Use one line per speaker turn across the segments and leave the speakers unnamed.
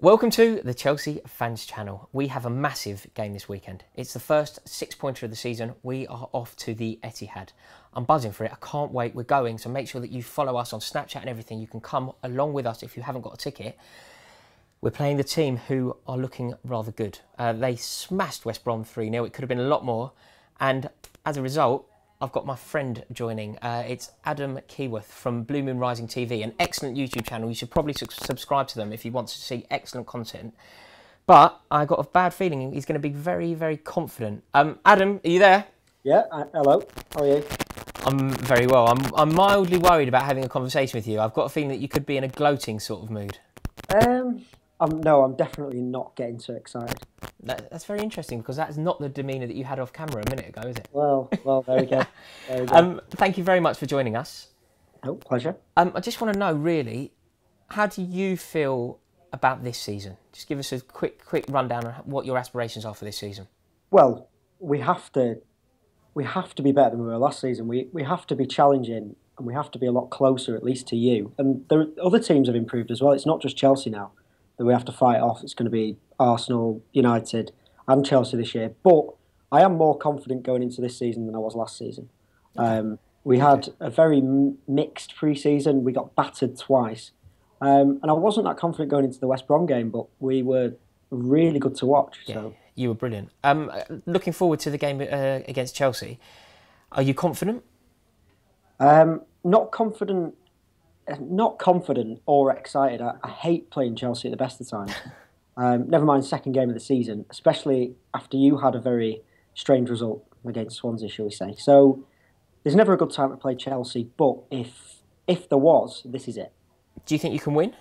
Welcome to the Chelsea Fans Channel. We have a massive game this weekend. It's the first six-pointer of the season. We are off to the Etihad. I'm buzzing for it. I can't wait. We're going, so make sure that you follow us on Snapchat and everything. You can come along with us if you haven't got a ticket. We're playing the team who are looking rather good. They smashed West Brom 3-0. It could have been a lot more. And as a result, I've got my friend joining. It's Adam Keyworth from Blue Moon Rising TV, an excellent YouTube channel. You should probably subscribe to them if you want to see excellent content. But I got a bad feeling he's going to be very, very confident. Adam, are you there?
Yeah, hello. How are you?
I'm very well. I'm mildly worried about having a conversation with you. I've got a feeling that you could be in a gloating sort of mood.
No, I'm definitely not getting too excited.
That's very interesting because that's not the demeanour that you had off camera a minute ago, is it?
Well, there we go. There we go.
Thank you very much for joining us.
Oh, pleasure.
I just want to know, really, how do you feel about this season? Just give us a quick rundown on what your aspirations are for this season.
Well, we have to be better than we were last season. We have to be challenging, and we have to be a lot closer, at least to you. And other teams have improved as well. It's not just Chelsea now that we have to fight off. It's going to be Arsenal, United and Chelsea this year. But I am more confident going into this season than I was last season. We had a very mixed pre-season. We got battered twice. And I wasn't that confident going into the West Brom game, but we were really good to watch.
Yeah,
so.
You were brilliant. Looking forward to the game against Chelsea. Are you confident?
Not confident or excited. I hate playing Chelsea at the best of times. Never mind second game of the season, especially after you had a very strange result against Swansea, shall we say. So there's never a good time to play Chelsea, but if there was, this is it.
Do you think you can win?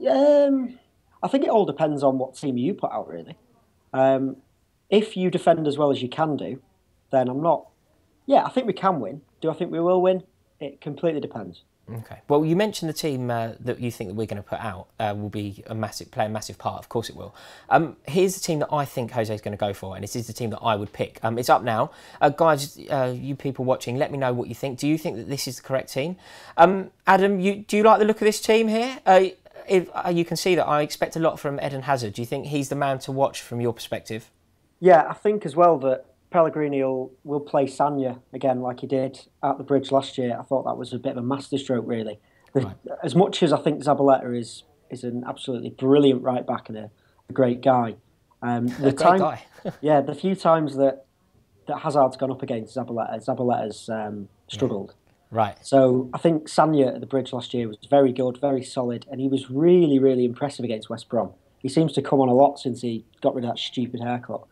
I think it all depends on what team you put out, really. If you defend as well as you can do, then I'm not... Yeah, I think we can win. Do I think we will win? It completely depends.
Okay. Well, you mentioned the team that you think that we're going to put out will play a massive part. Of course it will. Here's the team that I think Jose's going to go for, and this is the team that I would pick. It's up now. Guys, you people watching, let me know what you think. Do you think that this is the correct team? Adam, do you like the look of this team here? You can see that I expect a lot from Eden Hazard. Do you think he's the man to watch from your perspective?
Yeah, I think as well that Pellegrini will play Sanya again like he did at the Bridge last year. I thought that was a bit of a masterstroke, really.
Right.
As much as I think Zabaleta is an absolutely brilliant right back and a great guy.
Great guy.
Yeah, the few times that Hazard's gone up against Zabaleta's struggled.
Yeah. Right.
So I think Sanya at the Bridge last year was very good, very solid, and he was really, really impressive against West Brom. He seems to come on a lot since he got rid of that stupid haircut.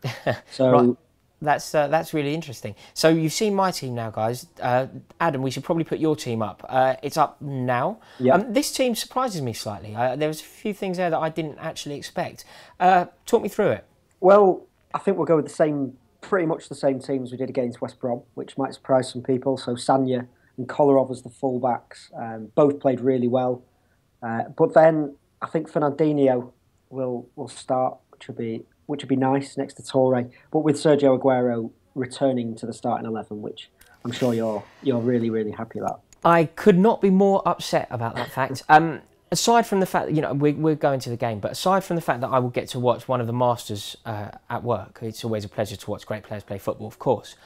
So.
Right. That's really interesting. So you've seen my team now, guys. Adam, we should probably put your team up. It's up now.
Yep.
This team surprises me slightly. There was a few things there that I didn't actually expect. Talk me through it.
Well, I think we'll go with pretty much the same team as we did against West Brom, which might surprise some people. So Sanya and Kolarov as the fullbacks, both played really well. But then I think Fernandinho will start, which would be nice next to Torre, but with Sergio Aguero returning to the starting 11, which I'm sure you're really, really happy about.
I could not be more upset about that fact. Aside from the fact that, we're going to the game, but aside from the fact that I will get to watch one of the masters at work, it's always a pleasure to watch great players play football, of course.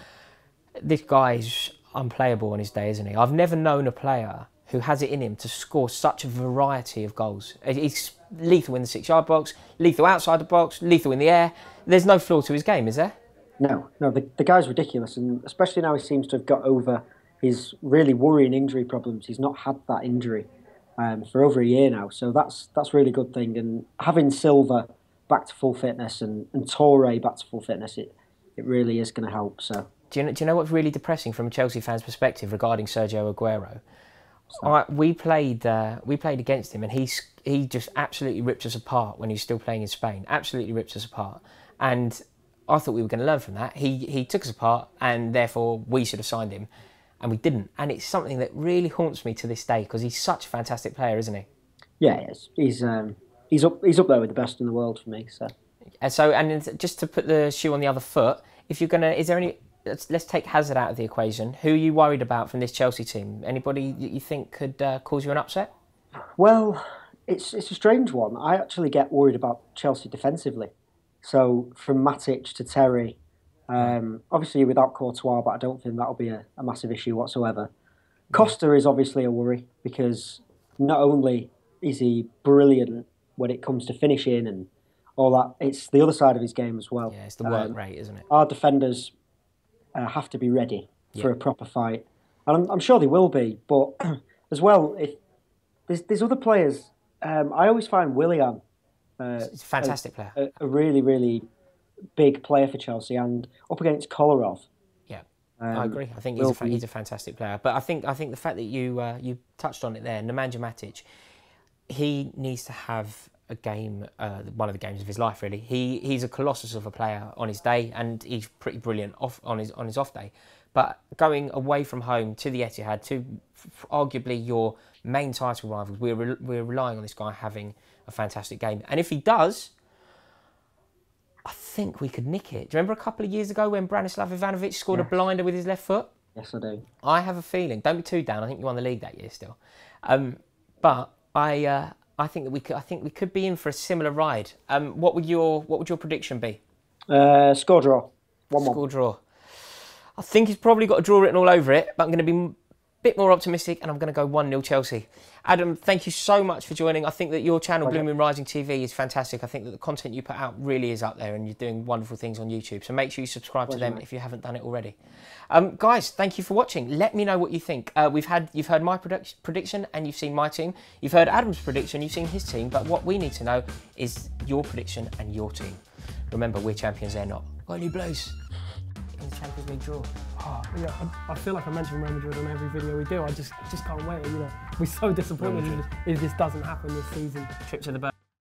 This guy's unplayable on his day, isn't he? I've never known a player who has it in him to score such a variety of goals. He's lethal in the 6-yard box, lethal outside the box, lethal in the air. There's no flaw to his game, is there?
No, the guy's ridiculous, and especially now he seems to have got over his really worrying injury problems. He's not had that injury for over a year now, so that's a really good thing. And having Silva back to full fitness and Torre back to full fitness, it really is going to help. So,
do you know what's really depressing from a Chelsea fan's perspective regarding Sergio Aguero? We played against him, and he just absolutely ripped us apart when he was still playing in Spain. Absolutely ripped us apart, and I thought we were going to learn from that. He took us apart, and therefore we should have signed him, and we didn't. And it's something that really haunts me to this day because he's such a fantastic player, isn't he?
Yeah, he is. He's up there with the best in the world for me. So,
and just to put the shoe on the other foot, if you're gonna, is there any? Let's take Hazard out of the equation. Who are you worried about from this Chelsea team? Anybody that you think could cause you an upset?
Well, It's a strange one. I actually get worried about Chelsea defensively. So from Matic to Terry, obviously you're without Courtois, but I don't think that'll be a massive issue whatsoever. Costa is obviously a worry because not only is he brilliant when it comes to finishing and all that, it's the other side of his game as well.
Yeah, it's the work rate, isn't it?
Our defenders have to be ready for a proper fight, and I'm sure they will be. But as well, if there's other players, I always find Willian
He's a fantastic player.
A really, really big player for Chelsea, and up against Kolarov.
Yeah, I agree. I think he's a fantastic player. But I think the fact that you touched on it there, Nemanja Matic, he needs to have a game, one of the games of his life. Really, he's a colossus of a player on his day, and he's pretty brilliant on his off day. But going away from home to the Etihad, to arguably your main title rivals, we're relying on this guy having a fantastic game. And if he does, I think we could nick it. Do you remember a couple of years ago when Branislav Ivanovic scored a blinder with his left foot?
Yes, I do.
I have a feeling. Don't be too down. I think you won the league that year still. But I think that we could be in for a similar ride. What would your prediction be?
Score draw. 1-1.
Score draw. I think he's probably got a draw written all over it, but I'm going to be a bit more optimistic, and I'm going to go 1-0 Chelsea. Adam, thank you so much for joining. I think that your channel, Blue Moon Rising TV, is fantastic. I think that the content you put out really is up there, and you're doing wonderful things on YouTube. So make sure you subscribe to them if you haven't done it already. Guys, thank you for watching. Let me know what you think. You've heard my prediction, and you've seen my team. You've heard Adam's prediction, you've seen his team. But what we need to know is your prediction and your team. Remember, we're champions, they're not. Got any blues in the Champions League draw?
Oh, yeah, I feel like I mention Real Madrid on every video we do. I just can't wait. We're so disappointed if this doesn't happen this season.
Trip to the